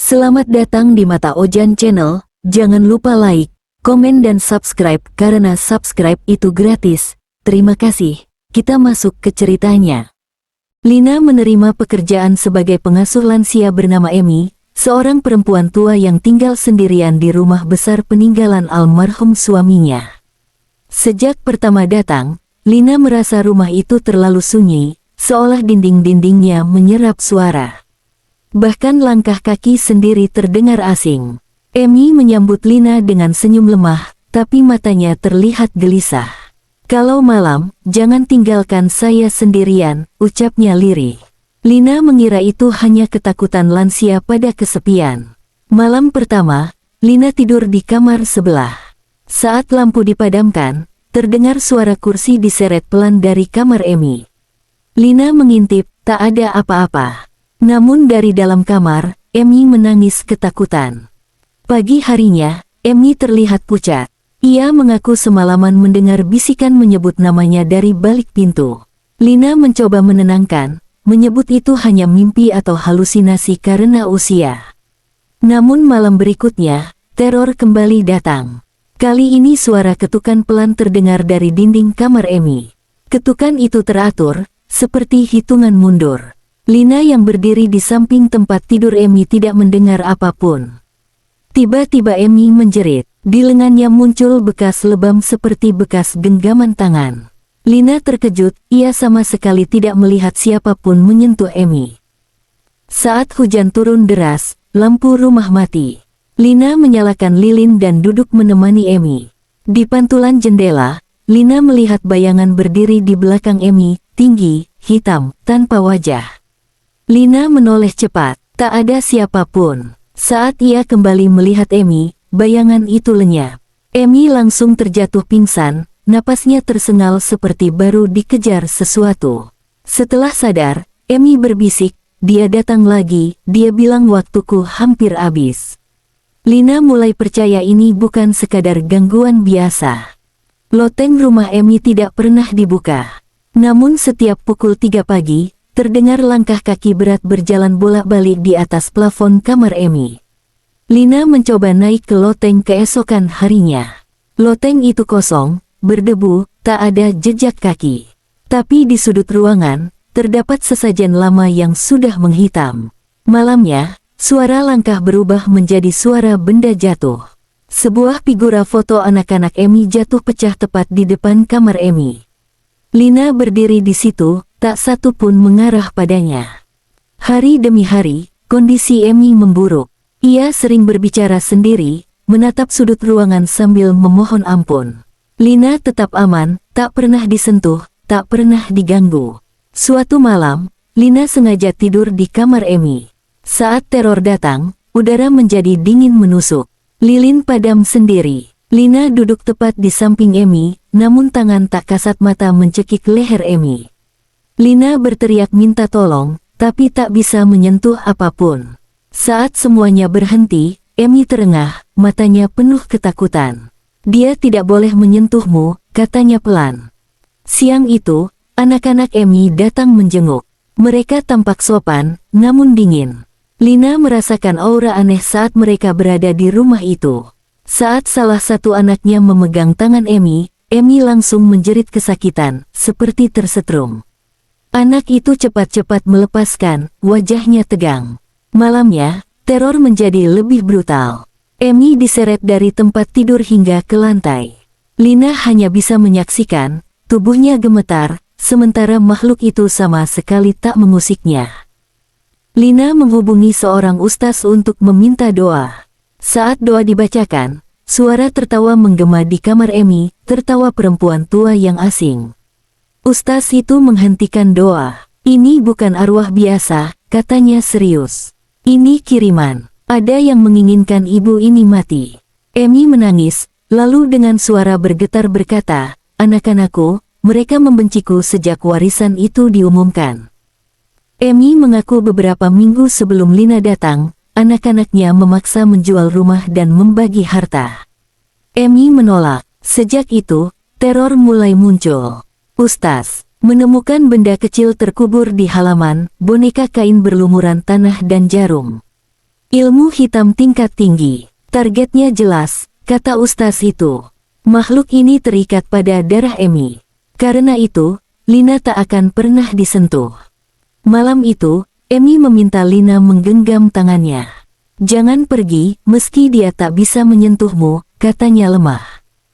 Selamat datang di Mata Ojan Channel. Jangan lupa like, komen dan subscribe karena subscribe itu gratis. Terima kasih. Kita masuk ke ceritanya. Lina menerima pekerjaan sebagai pengasuh lansia bernama Emi, seorang perempuan tua yang tinggal sendirian di rumah besar peninggalan almarhum suaminya. Sejak pertama datang, Lina merasa rumah itu terlalu sunyi, seolah dinding-dindingnya menyerap suara. Bahkan langkah kaki sendiri terdengar asing. Emi menyambut Lina dengan senyum lemah, tapi matanya terlihat gelisah. "Kalau malam, jangan tinggalkan saya sendirian," ucapnya lirih. Lina mengira itu hanya ketakutan lansia pada kesepian. Malam pertama, Lina tidur di kamar sebelah. Saat lampu dipadamkan, terdengar suara kursi diseret pelan dari kamar Emi. Lina mengintip, tak ada apa-apa. Namun dari dalam kamar, Emi menangis ketakutan. Pagi harinya, Emi terlihat pucat. Ia mengaku semalaman mendengar bisikan menyebut namanya dari balik pintu. Lina mencoba menenangkan, menyebut itu hanya mimpi atau halusinasi karena usia. Namun malam berikutnya, teror kembali datang. Kali ini suara ketukan pelan terdengar dari dinding kamar Emi. Ketukan itu teratur, seperti hitungan mundur. Lina yang berdiri di samping tempat tidur Emi tidak mendengar apapun. Tiba-tiba Emi menjerit. Di lengannya muncul bekas lebam seperti bekas genggaman tangan. Lina terkejut, ia sama sekali tidak melihat siapapun menyentuh Emi. Saat hujan turun deras, lampu rumah mati. Lina menyalakan lilin dan duduk menemani Emi. Di pantulan jendela, Lina melihat bayangan berdiri di belakang Emi, tinggi, hitam, tanpa wajah. Lina menoleh cepat, tak ada siapapun. Saat ia kembali melihat Emi, bayangan itu lenyap. Emi langsung terjatuh pingsan, napasnya tersengal seperti baru dikejar sesuatu. Setelah sadar, Emi berbisik, "Dia datang lagi, dia bilang waktuku hampir habis." Lina mulai percaya ini bukan sekadar gangguan biasa. Loteng rumah Emi tidak pernah dibuka. Namun setiap pukul 3 pagi, terdengar langkah kaki berat berjalan bolak-balik di atas plafon kamar Emi. Lina mencoba naik ke loteng keesokan harinya. Loteng itu kosong, berdebu, tak ada jejak kaki. Tapi di sudut ruangan, terdapat sesajen lama yang sudah menghitam. Malamnya, suara langkah berubah menjadi suara benda jatuh. Sebuah figura foto anak-anak Emi jatuh pecah tepat di depan kamar Emi. Lina berdiri di situ, tak satu pun mengarah padanya. Hari demi hari, kondisi Emi memburuk. Ia sering berbicara sendiri, menatap sudut ruangan sambil memohon ampun. Lina tetap aman, tak pernah disentuh, tak pernah diganggu. Suatu malam, Lina sengaja tidur di kamar Emi. Saat teror datang, udara menjadi dingin menusuk. Lilin padam sendiri. Lina duduk tepat di samping Emi, namun tangan tak kasat mata mencekik leher Emi. Lina berteriak minta tolong, tapi tak bisa menyentuh apapun. Saat semuanya berhenti, Emi terengah, matanya penuh ketakutan. "Dia tidak boleh menyentuhmu," katanya pelan. Siang itu, anak-anak Emi datang menjenguk. Mereka tampak sopan, namun dingin. Lina merasakan aura aneh saat mereka berada di rumah itu. Saat salah satu anaknya memegang tangan Emi langsung menjerit kesakitan, seperti tersetrum. Anak itu cepat-cepat melepaskan, wajahnya tegang. Malamnya, teror menjadi lebih brutal. Emi diseret dari tempat tidur hingga ke lantai. Lina hanya bisa menyaksikan, tubuhnya gemetar, sementara makhluk itu sama sekali tak mengusiknya. Lina menghubungi seorang ustaz untuk meminta doa. Saat doa dibacakan, suara tertawa menggema di kamar Emi, tertawa perempuan tua yang asing. Ustaz itu menghentikan doa. "Ini bukan arwah biasa," katanya serius. "Ini kiriman. Ada yang menginginkan ibu ini mati." Emi menangis, lalu dengan suara bergetar berkata, "Anak-anakku, mereka membenciku sejak warisan itu diumumkan." Emi mengaku beberapa minggu sebelum Lina datang, anak-anaknya memaksa menjual rumah dan membagi harta. Emi menolak. Sejak itu, teror mulai muncul. Ustaz menemukan benda kecil terkubur di halaman, boneka kain berlumuran tanah dan jarum. Ilmu hitam tingkat tinggi. Targetnya jelas, kata ustaz itu. Makhluk ini terikat pada darah Emi. Karena itu, Lina tak akan pernah disentuh. Malam itu, Emi meminta Lina menggenggam tangannya. Jangan pergi, meski dia tak bisa menyentuhmu, katanya lemah.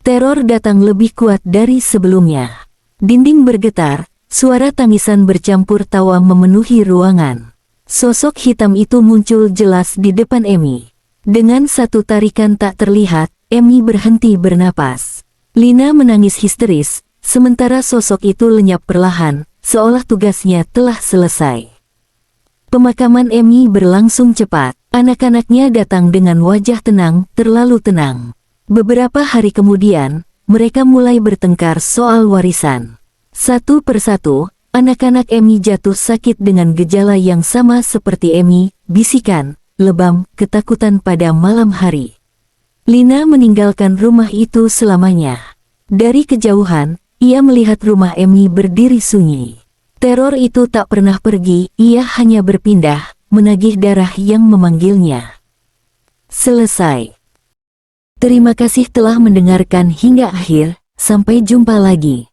Teror datang lebih kuat dari sebelumnya. Dinding bergetar, suara tangisan bercampur tawa memenuhi ruangan. Sosok hitam itu muncul jelas di depan Emi. Dengan satu tarikan tak terlihat, Emi berhenti bernapas. Lina menangis histeris, sementara sosok itu lenyap perlahan, seolah tugasnya telah selesai. Pemakaman Emi berlangsung cepat. Anak-anaknya datang dengan wajah tenang, terlalu tenang. Beberapa hari kemudian, mereka mulai bertengkar soal warisan. Satu persatu, anak-anak Emi jatuh sakit dengan gejala yang sama seperti Emi, bisikan, lebam, ketakutan pada malam hari. Lina meninggalkan rumah itu selamanya. Dari kejauhan, ia melihat rumah Emi berdiri sunyi. Teror itu tak pernah pergi, ia hanya berpindah, menagih darah yang memanggilnya. Selesai. Terima kasih telah mendengarkan hingga akhir, sampai jumpa lagi.